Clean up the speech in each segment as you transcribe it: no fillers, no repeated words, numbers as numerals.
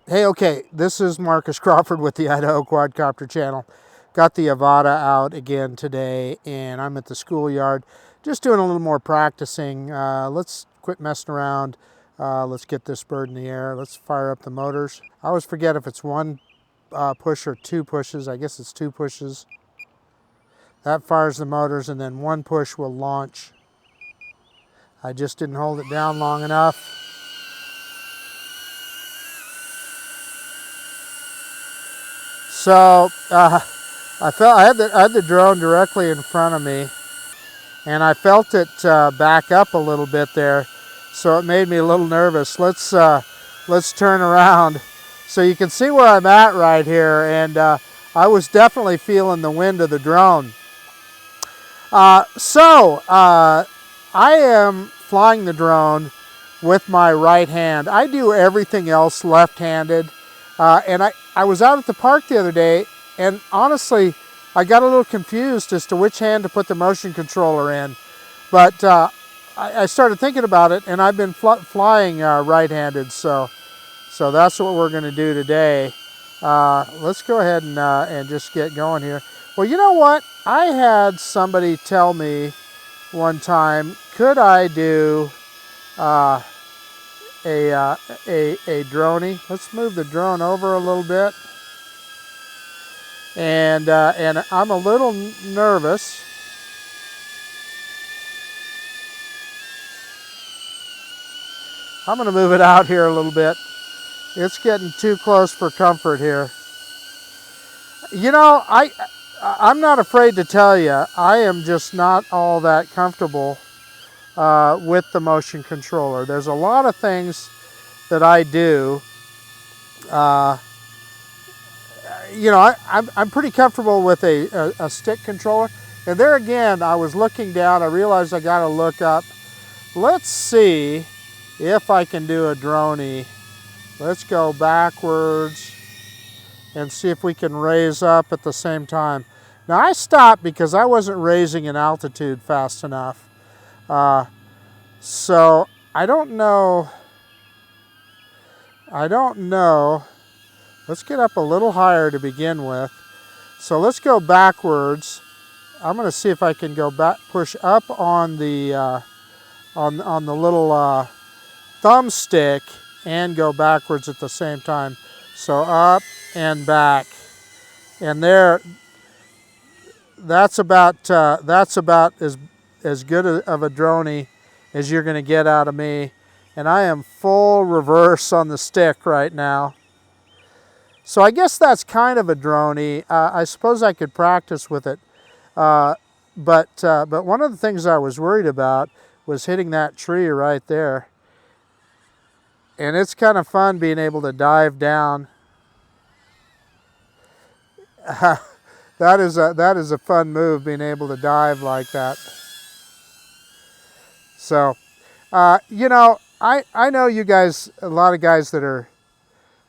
Hey, okay, this is Marcus Crawford with the Idaho Quadcopter channel. Got the Avata out again today, and I'm at the schoolyard just doing a little more practicing. Let's quit messing around. Let's get this bird in the air. Let's fire up the motors. I always forget if it's one push or two pushes. I guess it's two pushes. That fires the motors, and then one push will launch. I just didn't hold it down long enough. So I had the drone directly in front of me, and I felt it back up a little bit there, so it made me a little nervous. Let's turn around so you can see where I'm at right here, and I was definitely feeling the wind of the drone. I am flying the drone with my right hand. I do everything else left-handed. And I was out at the park the other day, and honestly, I got a little confused as to which hand to put the motion controller in. But I started thinking about it, and I've been flying right-handed, so that's what we're going to do today. Let's go ahead and just get going here. Well, you know what? I had somebody tell me one time, could I do a droney? Let's move the drone over a little bit. And I'm a little nervous. I'm going to move it out here a little bit. It's getting too close for comfort here. You know, I'm not afraid to tell you, I am just not all that comfortable with the motion controller. There's a lot of things that I do. You know, I'm pretty comfortable with a stick controller. And there again, I was looking down, I realized I got to look up. Let's see if I can do a droney. Let's go backwards and see if we can raise up at the same time. Now I stopped because I wasn't raising in altitude fast enough. So I don't know. Let's get up a little higher to begin with. So let's go backwards. I'm going to see if I can go back, push up on the on the little thumbstick and go backwards at the same time. So up and back, and there. That's about as good of a droney as you're going to get out of me. And I am full reverse on the stick right now. So I guess that's kind of a droney. I suppose I could practice with it. But one of the things I was worried about was hitting that tree right there. And it's kind of fun being able to dive down. That is a fun move, being able to dive like that. So, you know, I know you guys, a lot of guys that are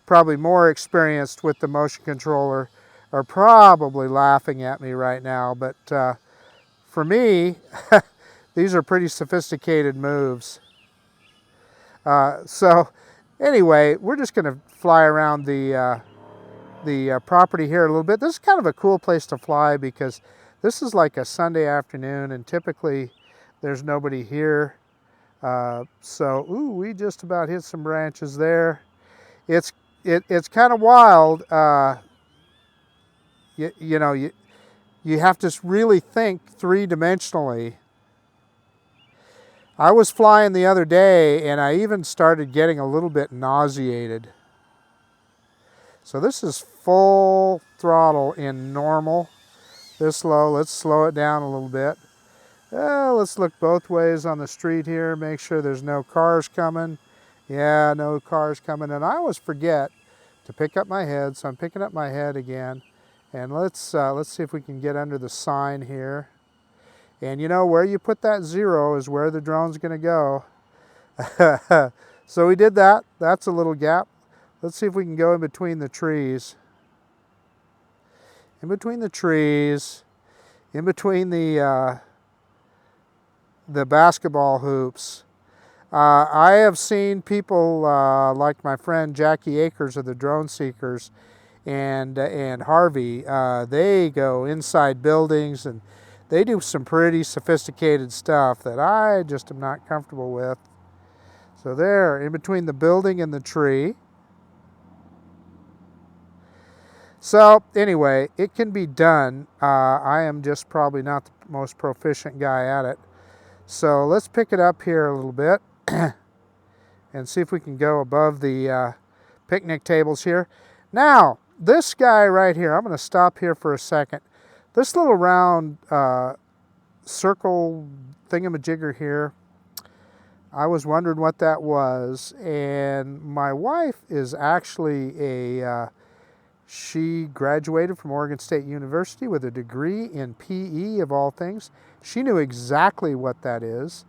probably more experienced with the motion controller are probably laughing at me right now, but for me, these are pretty sophisticated moves. So anyway, we're just going to fly around the property here a little bit. This is kind of a cool place to fly because this is like a Sunday afternoon, and typically there's nobody here. Ooh, we just about hit some branches there. It's kind of wild. You know, you have to really think three-dimensionally. I was flying the other day, and I even started getting a little bit nauseated. So this is full throttle in normal. This low. Let's slow it down a little bit. Let's look both ways on the street here, make sure there's no cars coming. Yeah, no cars coming. And I always forget to pick up my head, so I'm picking up my head again. And let's see if we can get under the sign here. And you know, where you put that 0 is where the drone's going to go. So we did that. That's a little gap. Let's see if we can go in between the trees. In between the trees, in between the basketball hoops. I have seen people like my friend Jackie Akers of the Drone Seekers and Harvey. They go inside buildings and they do some pretty sophisticated stuff that I just am not comfortable with. So there, in between the building and the tree. So anyway, it can be done. I am just probably not the most proficient guy at it. So let's pick it up here a little bit and see if we can go above the picnic tables here. Now, this guy right here, I'm going to stop here for a second. This little round circle thingamajigger here, I was wondering what that was, and my wife is actually she graduated from Oregon State University with a degree in PE of all things. She knew exactly what that is.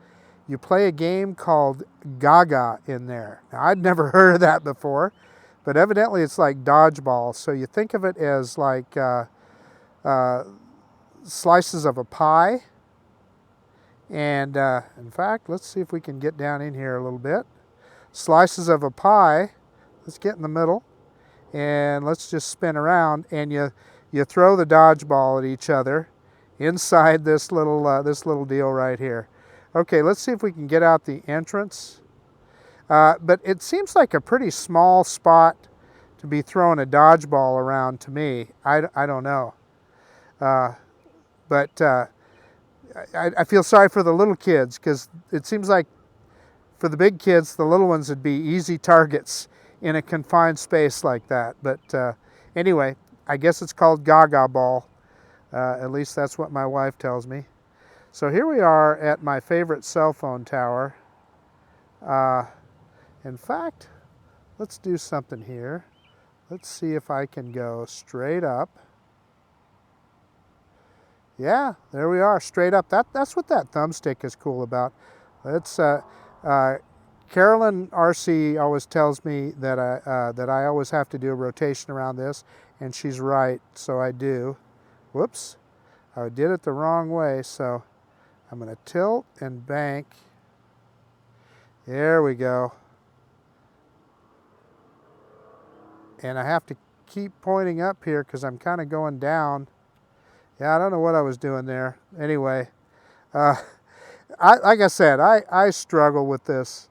You play a game called Gaga in there. Now, I'd never heard of that before, but evidently it's like dodgeball. So you think of it as like slices of a pie. And in fact, let's see if we can get down in here a little bit. Slices of a pie. Let's get in the middle. And let's just spin around, and you throw the dodgeball at each other inside this little deal right here. Okay, let's see if we can get out the entrance. But it seems like a pretty small spot to be throwing a dodgeball around to me. I don't know. But I feel sorry for the little kids, because it seems like for the big kids, the little ones would be easy targets in a confined space like that. But anyway, I guess it's called Gaga ball. At least that's what my wife tells me. So here we are at my favorite cell phone tower. In fact, let's do something here. Let's see if I can go straight up. Yeah, there we are, straight up. That's what that thumbstick is cool about. Let's Carolyn RC always tells me that I always have to do a rotation around this, and she's right, so I do. Whoops, I did it the wrong way, so I'm going to tilt and bank. There we go. And I have to keep pointing up here because I'm kind of going down. Yeah, I don't know what I was doing there. Anyway, like I said, I struggle with this.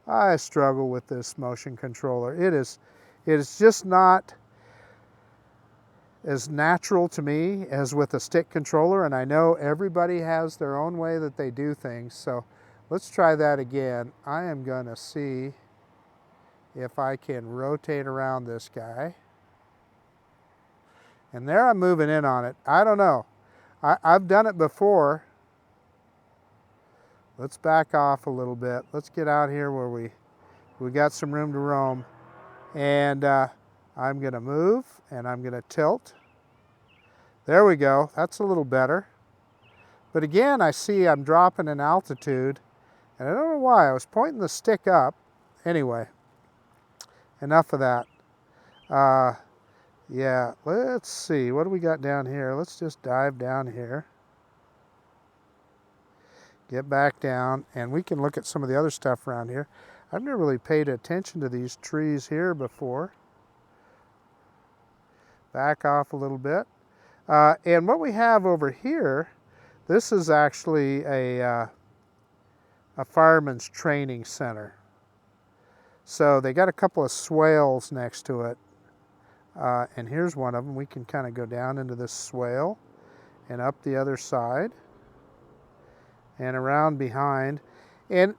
I struggle with this motion controller. It is just not as natural to me as with a stick controller, and I know everybody has their own way that they do things. So let's try that again. I am going to see if I can rotate around this guy. And there I'm moving in on it. I don't know. I've done it before. Let's back off a little bit. Let's get out here where we got some room to roam. And I'm going to move, and I'm going to tilt. There we go. That's a little better. But again, I see I'm dropping in altitude, and I don't know why. I was pointing the stick up. Anyway, enough of that. Yeah, let's see. What do we got down here? Let's just dive down here. Get back down, and we can look at some of the other stuff around here. I've never really paid attention to these trees here before. Back off a little bit. And what we have over here, this is actually a fireman's training center. So they got a couple of swales next to it. And here's one of them. We can kind of go down into this swale and up the other side and around behind. And,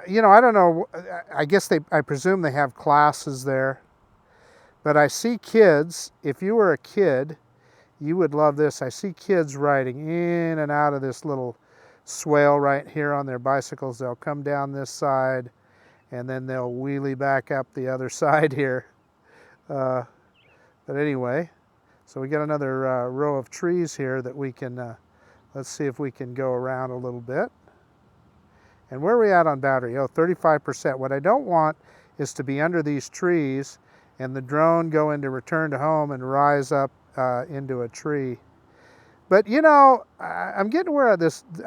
you know, I don't know, I guess I presume they have classes there. But I see kids, if you were a kid, you would love this. I see kids riding in and out of this little swale right here on their bicycles. They'll come down this side, and then they'll wheelie back up the other side here. But anyway, so we got another row of trees here that we can, let's see if we can go around a little bit. And where are we at on battery? Oh, 35%. What I don't want is to be under these trees and the drone go into return to home and rise up into a tree. But you know, I'm getting where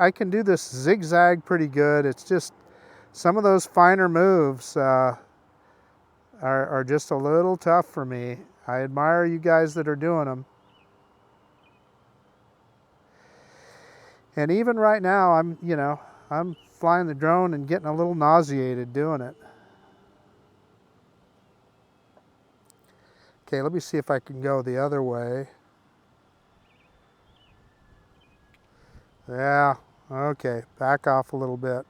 I can do this zigzag pretty good. It's just some of those finer moves are just a little tough for me. I admire you guys that are doing them. And even right now, I'm flying the drone and getting a little nauseated doing it. Okay, let me see if I can go the other way. Yeah, okay, back off a little bit.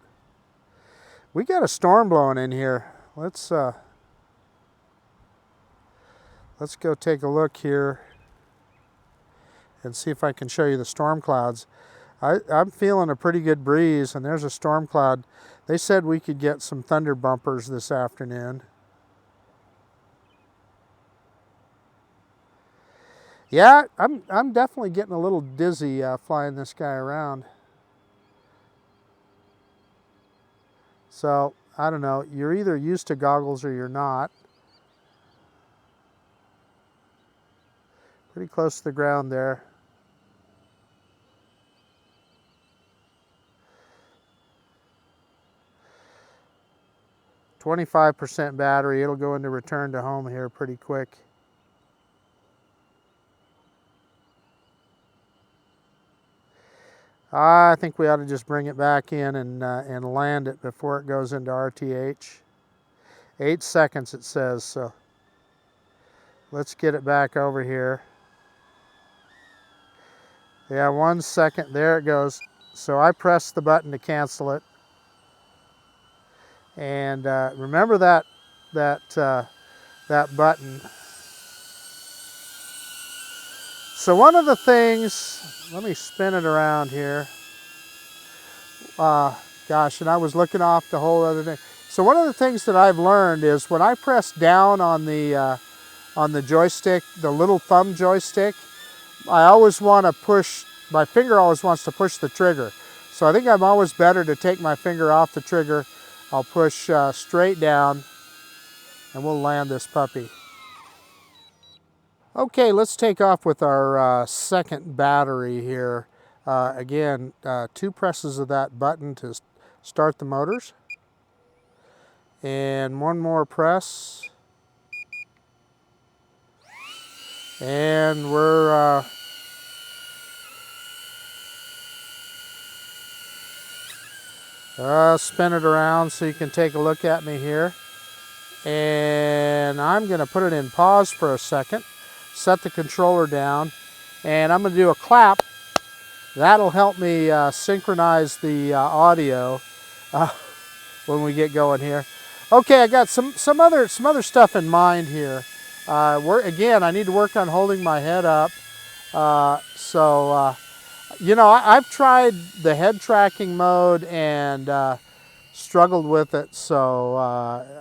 We got a storm blowing in here. Let's go take a look here and see if I can show you the storm clouds. I'm feeling a pretty good breeze, and there's a storm cloud. They said we could get some thunder bumpers this afternoon. Yeah, I'm definitely getting a little dizzy flying this guy around. So, I don't know, you're either used to goggles or you're not. Pretty close to the ground there. %25 battery. It'll go into return to home here pretty quick. I think we ought to just bring it back in and land it before it goes into RTH. 8 seconds it says, so let's get it back over here. Yeah, 1 second, there it goes. So I pressed the button to cancel it. And remember that button. So one of the things, let me spin it around here. Gosh, and I was looking off the whole other thing. So one of the things that I've learned is when I press down on the joystick, the little thumb joystick, I always want to push, my finger always wants to push the trigger. So I think I'm always better to take my finger off the trigger. I'll push straight down and we'll land this puppy. Okay, let's take off with our second battery here. Again, 2 presses of that button to start the motors. And 1 more press. And we're spin it around so you can take a look at me here. And I'm going to put it in pause for a second, set the controller down, and I'm going to do a clap. That'll help me synchronize the audio when we get going here. Okay, I got some other stuff in mind here. Again, I need to work on holding my head up. You know, I've tried the head tracking mode and struggled with it, so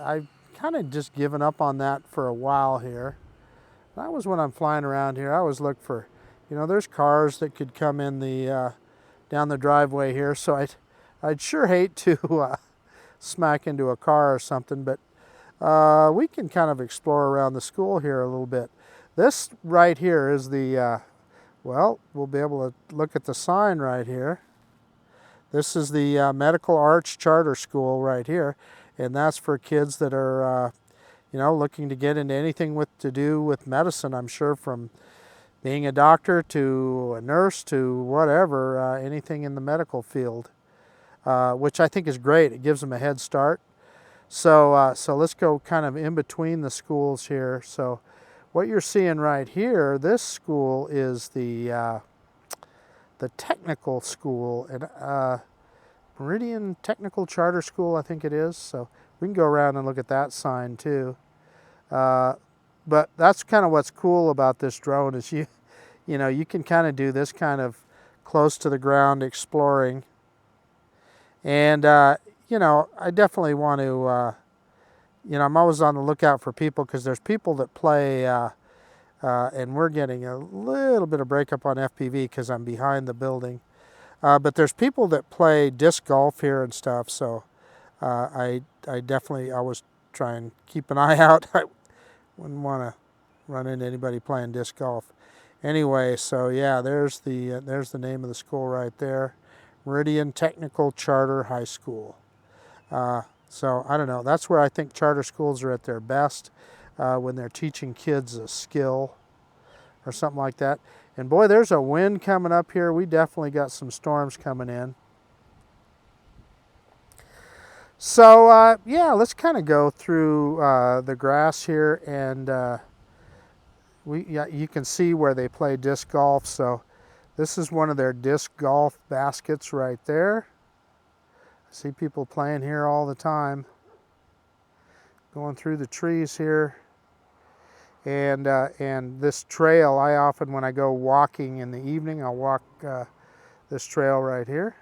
I've kind of just given up on that for a while here. That was when I'm flying around here. I always look for, you know, there's cars that could come in the down the driveway here, so I'd sure hate to smack into a car or something, but we can kind of explore around the school here a little bit. This right here is the, well, we'll be able to look at the sign right here. This is the Medical Arts Charter School right here, and that's for kids that are, you know, looking to get into anything to do with medicine, I'm sure, from being a doctor to a nurse to whatever, anything in the medical field, which I think is great. It gives them a head start. So let's go kind of in between the schools here. So what you're seeing right here, this school is the technical school, and Meridian Technical Charter School, I think it is. So we can go around and look at that sign too. But that's kind of what's cool about this drone is you know, you can kind of do this kind of close to the ground exploring. And, you know, I definitely want to, you know, I'm always on the lookout for people because there's people that play, and we're getting a little bit of breakup on FPV because I'm behind the building. But there's people that play disc golf here and stuff, so I definitely always try and keep an eye out. I wouldn't want to run into anybody playing disc golf. Anyway, so yeah, there's the name of the school right there, Meridian Technical Charter High School. So I don't know. That's where I think charter schools are at their best, when they're teaching kids a skill or something like that. And boy, there's a wind coming up here. We definitely got some storms coming in. So yeah, let's kind of go through the grass here, and you can see where they play disc golf. So this is one of their disc golf baskets right there. I see people playing here all the time, going through the trees here. And this trail, I often, when I go walking in the evening, I'll walk this trail right here.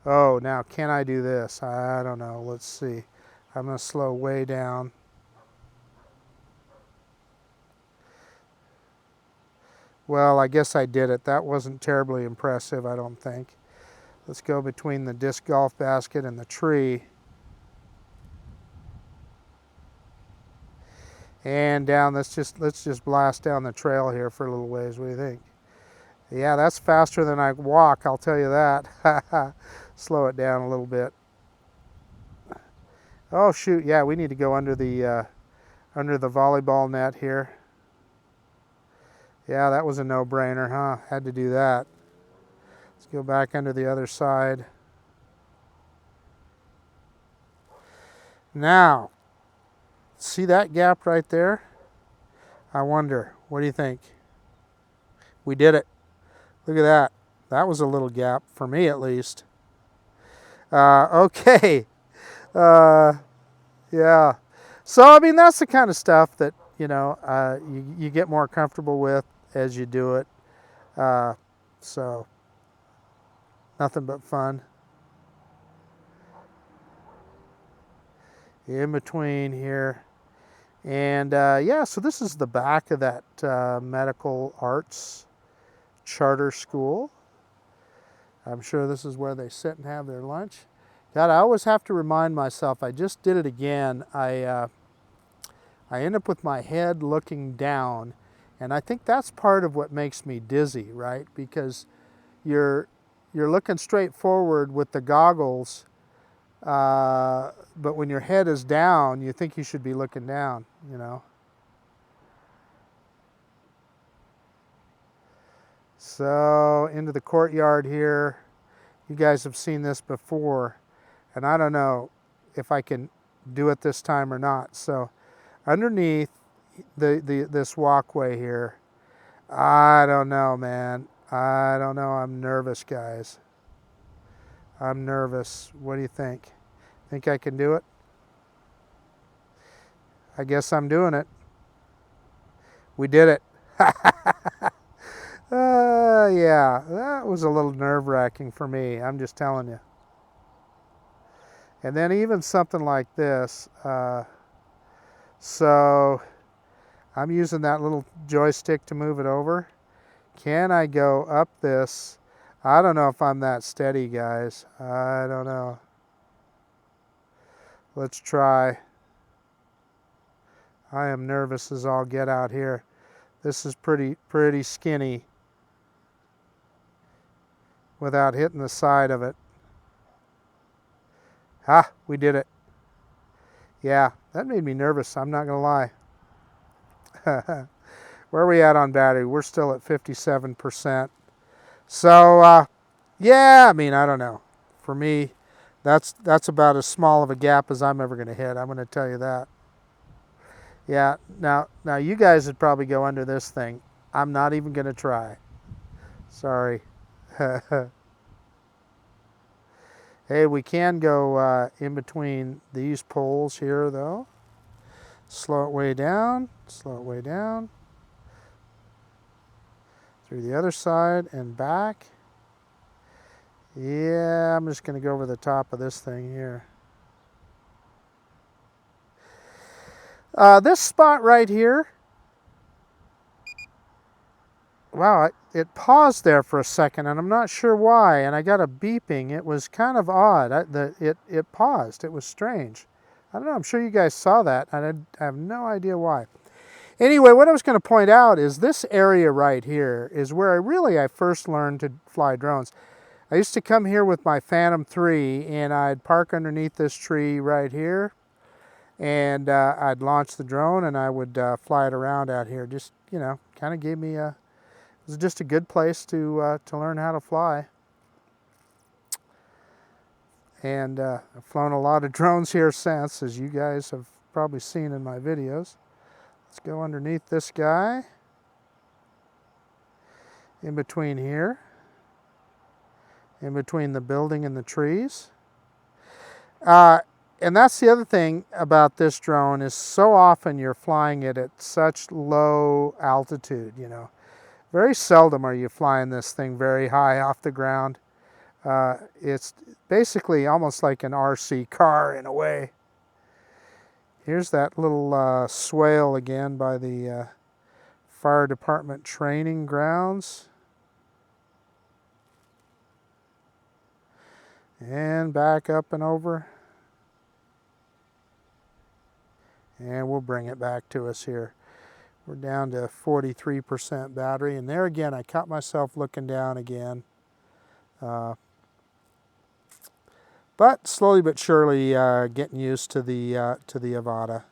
Oh, now can I do this? I don't know. Let's see. I'm going to slow way down. Well, I guess I did it. That wasn't terribly impressive, I don't think. Let's go between the disc golf basket and the tree. And down, let's just blast down the trail here for a little ways. What do you think? Yeah, that's faster than I walk, I'll tell you that. Slow it down a little bit. Oh shoot, yeah, we need to go under the volleyball net here. Yeah, that was a no-brainer, huh? Had to do that. Let's go back under the other side. Now, see that gap right there? I wonder, what do you think? We did it. Look at that. That was a little gap, for me at least. Okay. Yeah. So, I mean, that's the kind of stuff that, you get more comfortable with as you do it. So, nothing but fun. In between here. And yeah, so this is the back of that medical arts charter school. I'm sure this is where they sit and have their lunch. God, I always have to remind myself, I just did it again. I end up with my head looking down, and I think that's part of what makes me dizzy, right? Because you're looking straight forward with the goggles, but when your head is down, you think you should be looking down, So into the courtyard here. You guys have seen this before, and I don't know if I can do it this time or not. So underneath this walkway here, I don't know, man. I don't know. I'm nervous, guys. I'm nervous. What do you think? Think I can do it? I guess I'm doing it. We did it. Yeah, that was a little nerve-wracking for me, I'm just telling you. And then even something like this. So I'm using that little joystick to move it over. Can I go up this? I don't know if I'm that steady, guys. I don't know. Let's try. I am nervous as all get out here. This is pretty skinny without hitting the side of it. We did it. Yeah, that made me nervous, I'm not going to lie. Where are we at on battery? We're still at 57%. So, yeah, I mean, I don't know. For me, that's about as small of a gap as I'm ever going to hit. I'm going to tell you that. Yeah, now you guys would probably go under this thing. I'm not even going to try. Sorry. Hey, we can go in between these poles here, though. Slow it way down. Slow it way down. Through the other side and back. Yeah, I'm just going to go over the top of this thing here. This spot right here, wow, it paused there for a second, and I'm not sure why, and I got a beeping. It was kind of odd. It paused. It was strange. I don't know. I'm sure you guys saw that. I have no idea why. Anyway, what I was going to point out is this area right here is where I first learned to fly drones. I used to come here with my Phantom 3 and I'd park underneath this tree right here, and I'd launch the drone and I would fly it around out here. Just, you know, kind of gave me a, it was just a good place to learn how to fly. And I've flown a lot of drones here since, as you guys have probably seen in my videos. Let's go underneath this guy, in between here, in between the building and the trees. And that's the other thing about this drone, is so often you're flying it at such low altitude, you know. Very seldom are you flying this thing very high off the ground. It's basically almost like an RC car in a way. Here's that little swale again by the fire department training grounds. And back up and over. And we'll bring it back to us here. We're down to 43% battery. And there again, I caught myself looking down again. But slowly but surely getting used to the Avata.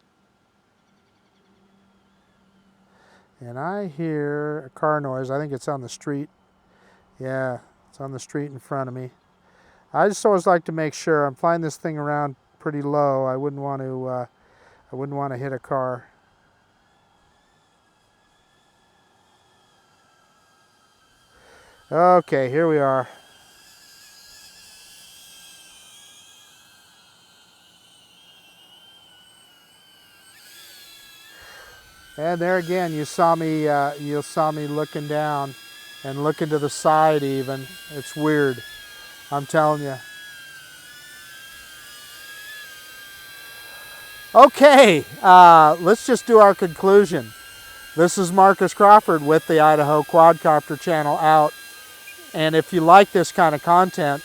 And I hear a car noise. I think it's on the street. Yeah, it's on the street in front of me. I just always like to make sure I'm flying this thing around pretty low. I wouldn't want to hit a car. Okay, here we are. And there again, you saw me looking down and looking to the side even. It's weird, I'm telling you. Okay, let's just do our conclusion. This is Marcus Crawford with the Idaho Quadcopter channel out. And if you like this kind of content,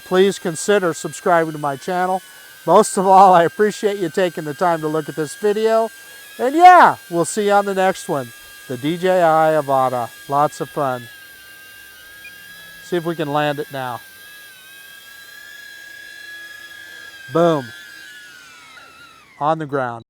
please consider subscribing to my channel. Most of all, I appreciate you taking the time to look at this video. And yeah, we'll see you on the next one. The DJI Avata. Lots of fun. See if we can land it now. Boom. On the ground.